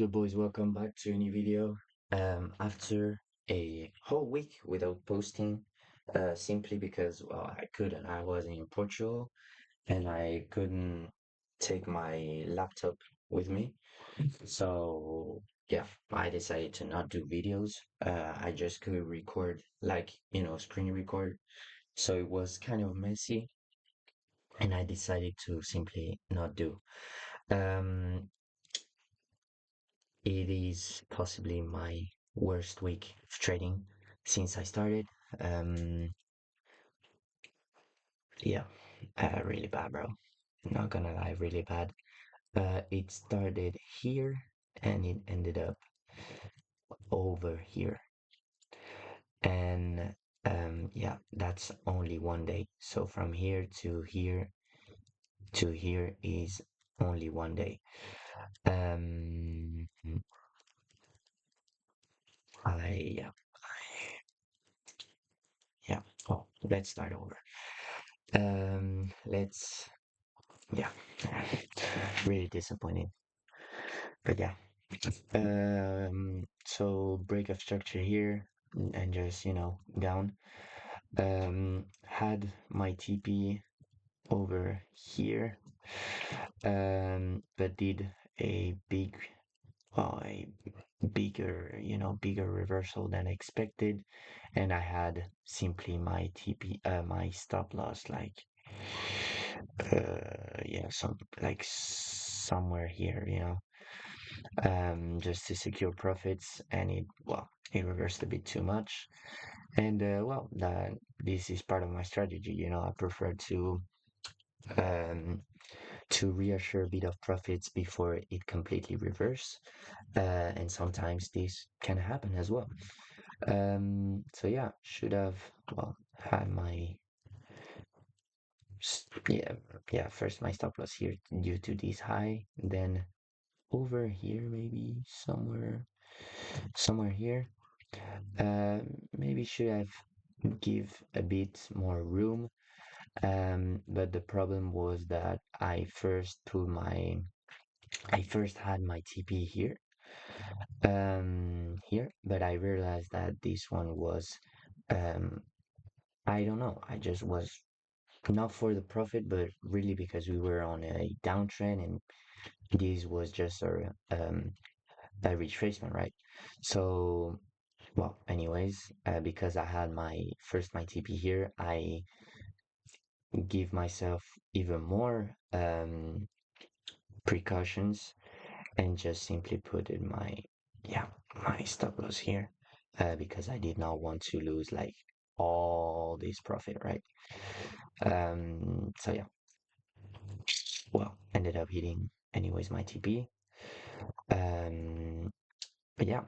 Good boys, welcome back to a new video. After a whole week without posting, simply because I couldn't. I was in Portugal and I couldn't take my laptop with me. So yeah, I decided to not do videos. I just could record screen record. So it was kind of messy, and I decided to simply not do. Um, It is possibly my worst week of trading since I started. Um, yeah, really bad, bro. Not gonna lie, really bad. It started here and it ended up over here. And yeah, that's only one day. So from here to here is only one day. Um, yeah, yeah. Oh, let's start over. Let's Yeah, really disappointing. But yeah, so break of structure here and just down. Had my TP over here, but did a a bigger reversal than expected, and I had simply my my stop loss yeah, somewhere here, just to secure profits, and it reversed a bit too much. And this is part of my strategy. I prefer um, to reassure a bit of profits before it completely reverse. And sometimes this can happen as well. So yeah, should have had my yeah, first my stop loss here due to this high, then over here maybe somewhere here. Maybe should have give a bit more room. But the problem was that I first had my TP here, but I realized that this one was, um, I don't know, I just was not for the profit, but really because we were on a downtrend, and this was just a retracement, right? So, anyways, because I had my TP here, I give myself even more precautions and just simply put in my stop loss here, because I did not want to lose like all this profit, right? So yeah, ended up hitting anyways my TP. Um, but yeah,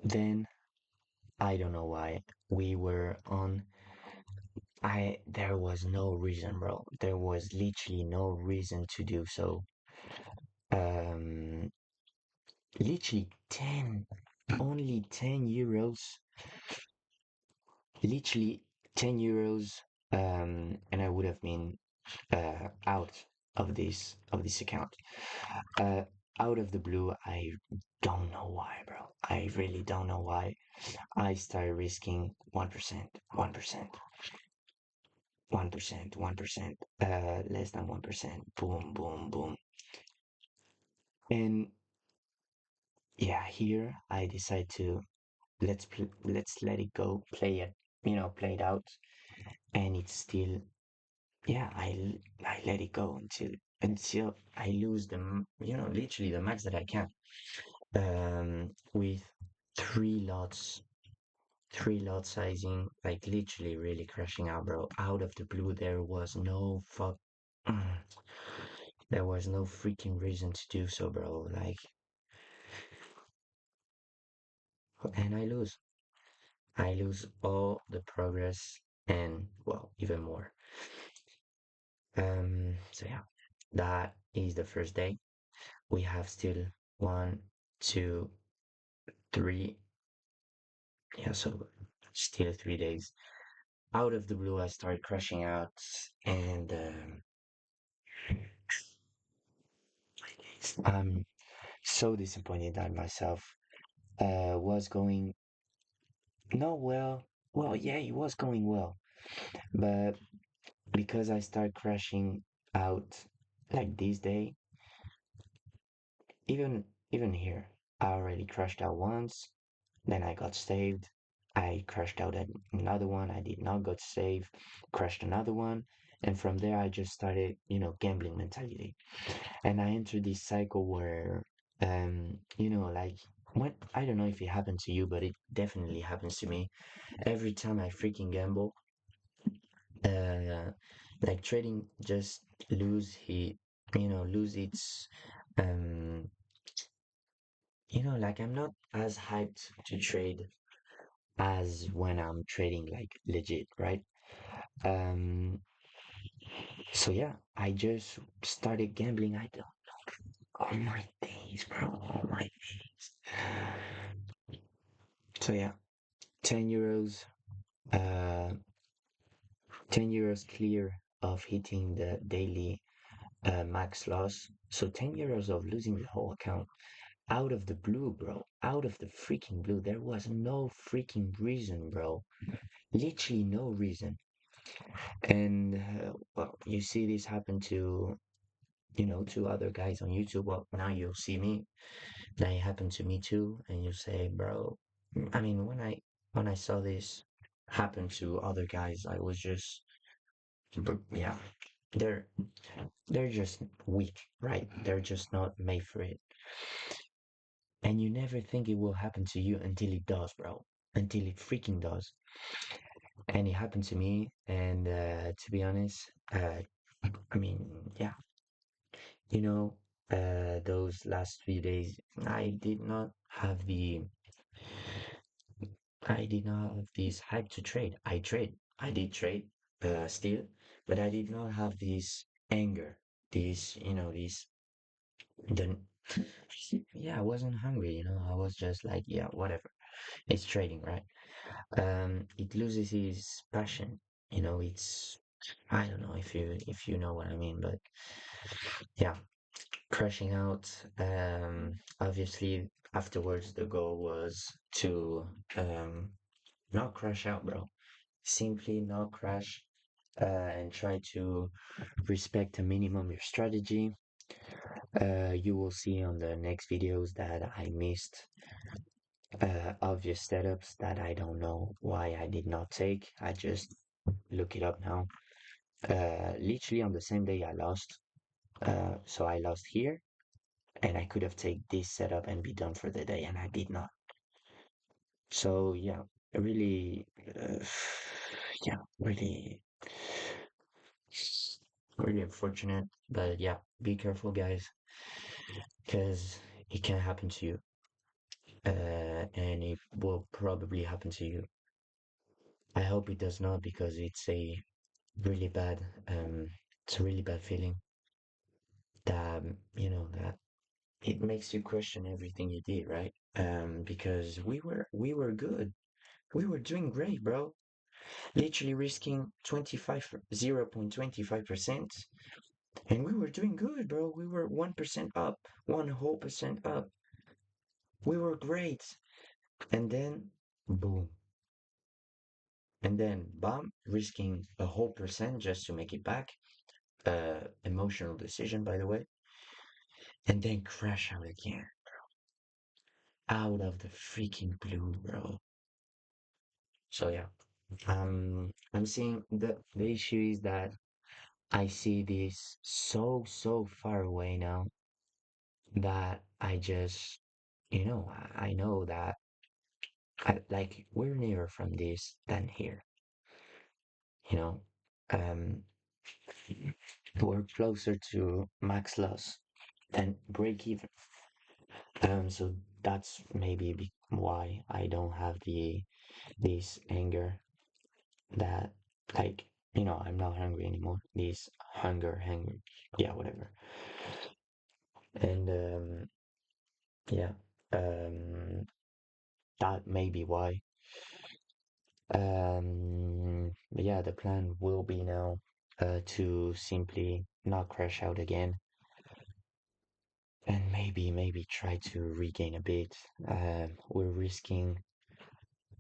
then I don't know why we were on. I There was no reason, bro. There was literally no reason to do so. Um, Literally 10, only 10 euros, literally 10 euros. And I would have been out of this account. Uh, Out of the blue, I don't know why, bro. I really don't know why. I started risking 1%, 1%, 1%, 1%, less than 1%. Boom, boom, boom. And yeah, here I decide to let's let it go, play it, play it out, and it's still I let it go until I lose literally the max that I can, with three lots, three lot sizing, like literally really crashing out, bro. Out of the blue, there was no freaking reason to do so, bro. Like, and I lose all the progress and even more. So yeah, that is the first day. We have still one, two, three. Yeah, so still 3 days. Out of the blue, I started crashing out, and so disappointed at myself. Was going not well. Well, yeah, it was going well, but because I start crashing out like this day, even even here, I already crashed out once. Then I got saved. I crashed out at another one. I did not got saved. Crashed another one, and from there I just started, gambling mentality. And I entered this cycle where, like when I don't know if it happened to you, but it definitely happens to me. Every time I freaking gamble, uh, like trading just lose its, um, like I'm not as hyped to trade as when I'm trading like legit, right? Um, so yeah, I just started gambling. I don't, oh my days, bro, oh my days. So yeah, 10 euros, uh, 10 euros clear of hitting the daily max loss. So 10 euros of losing the whole account out of the blue, bro. Out of the freaking blue. There was no freaking reason, bro. Literally no reason. And well, you see this happen to, to other guys on YouTube. Well, now you'll see me. Now it happened to me too. And you say, bro, I mean, when I saw this happen to other guys, I was just, yeah, they're they're just weak, right? They're just not made for it. And you never think it will happen to you until it does, bro. Until it freaking does. And it happened to me. And to be honest, I mean, yeah, you know, those last few days, I did not have this hype to trade. I did trade, still, but I did not have this anger, this, the, yeah, I wasn't hungry, I was just like, yeah, whatever. It's trading, right? It loses its passion, it's, I don't know if you know what I mean, but yeah, crashing out. Obviously, afterwards, the goal was to not crash out, bro. Simply not crash, and try to respect a minimum your strategy. You will see on the next videos that I missed obvious setups that I don't know why I did not take. I just look it up now. Literally on the same day I lost. So I lost here, and I could have taken this setup and be done for the day, and I did not. So yeah, really, yeah, really, really unfortunate. But yeah, be careful, guys, because it can happen to you, and it will probably happen to you. I hope it does not, because really bad, it's a really bad feeling that that it makes you question everything you did, right? Because we were good, we were doing great, bro. Literally risking 0.25%, and we were doing good, bro. We were 1% up, one whole percent up. We were great. And then boom. And then bam, risking a whole percent just to make it back. Emotional decision, by the way. And then crash out again. Out of the freaking blue, bro. So yeah. I'm seeing the issue is that I see this so far away now, that I just, I know that like we're nearer from this than here, you know. Um, we're closer to max loss than break even. So that's maybe why I don't have this anger that, like, I'm not hungry anymore. This hunger, yeah, whatever. And yeah, that may be why. But yeah, the plan will be now to simply not crash out again. and maybe try to regain a bit. We're risking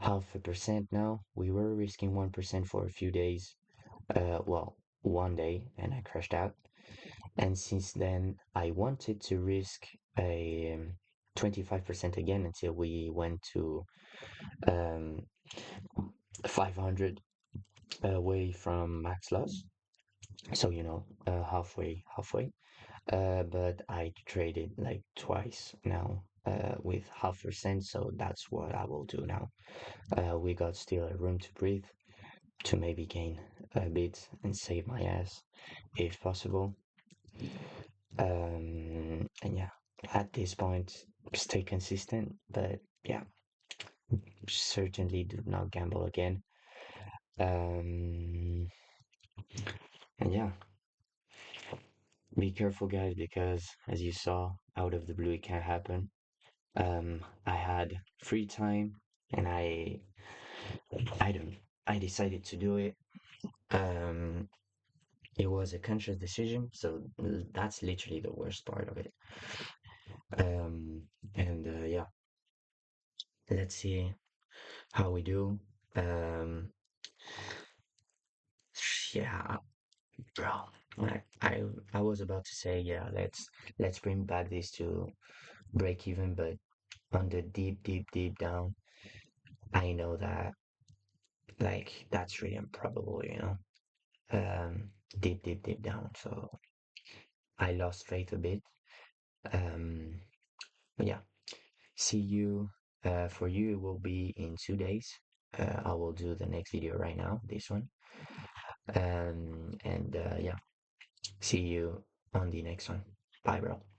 0.5% now. We were risking 1% for a few days. Well, one day, and I crashed out. And since then, I wanted to risk a 25% again until we went to um, 500 away from max loss. So, halfway. But I traded like twice now with 0.5%. So that's what I will do now. We got still a room to breathe to maybe gain a bit and save my ass if possible. And yeah, at this point, stay consistent, but yeah, certainly do not gamble again. Um, and yeah, be careful, guys, because as you saw, out of the blue, it can happen. I had free time, and I don't, I decided to do it. Um, it was a conscious decision, so that's literally the worst part of it. Um, and yeah, let's see how we do. Um, yeah, bro. I was about to say, yeah, let's bring back this to break even, but on the deep down, I know that like that's really improbable, deep down. So I lost faith a bit. Um, but yeah, see you. For you, it will be in 2 days. I will do the next video right now, this one. And yeah, see you on the next one. Bye, bro.